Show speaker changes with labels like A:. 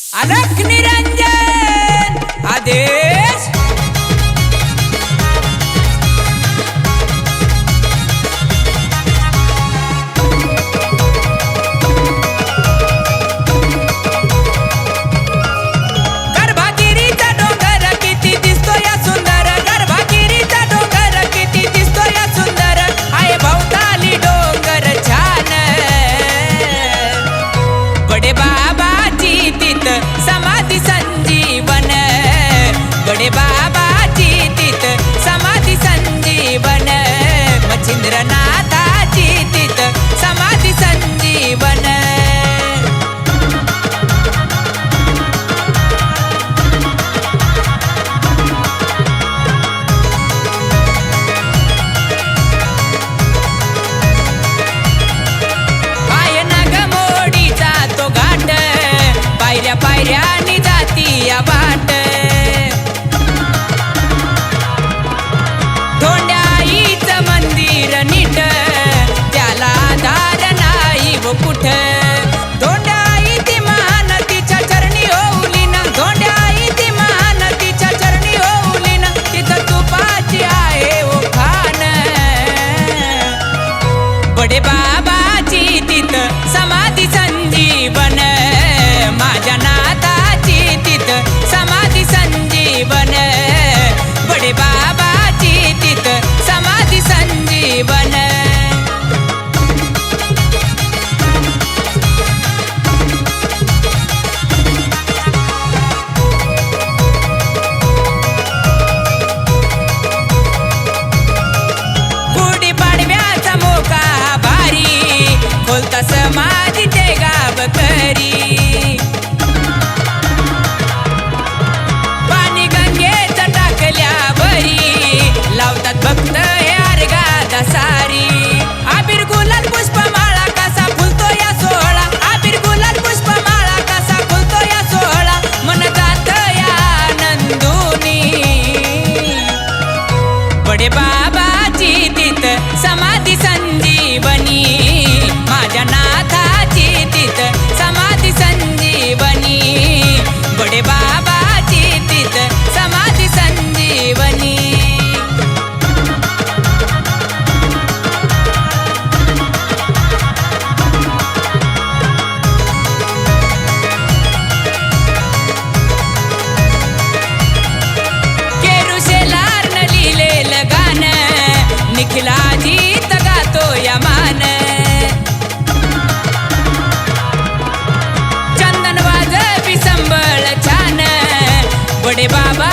A: अलख निरंजन आदेश। गर्भागिरीचा डोंगर किती दिसतोय सुंदर, गर्भागिरीचा डोंगर किती दिसतोय सुंदर, आहे भोवताली डोंगर छान। बडे बाबाची तिथं समाधी संजीवन, बडे बाबाची तिथं समाधी संजीवन, मच्छिंद्रनाथाची तिथं समाधी संजीवन। पायऱ्या पायऱ्यानी जाती या बाट, धोंड्याईचं मंदिर नीट, त्याला दार नाही व कुठ। धोंड्याई ती महान तिच्या चरणी होऊली ना, धोंड्याई ती महान तिच्या चरणी होऊली ना, तिथं तुपाची आहे ओ खान। बडे बाबाची तिथं समाधी संजीवन, माझ्या नाथाची तिथं समाधी संजीवन, बडे बाबाची तिथं समाधी संजीवन। गुढी पाडव्याचा मोका भारी, खोलता समाधी ते गावकरी। लावतात भक्त हे अर्घा सारी, आबीर गुलाल पुष्पमाळा कसा फुलतो या सोहळा, आबीर गुलाल पुष्पमाळा कसा फुलतो या सोहळा, मन जात या आनंदुनी। बडे बाबाची तिथं समाधी संजीवनी, माझ्या नाथाची तिथं समाधी संजीवनी, बडे बाबाची तिथं समाधी संजीवनी। निखिलाजीत गातो या मान, चंदन वाजवी संबळ छान, बडे बाबा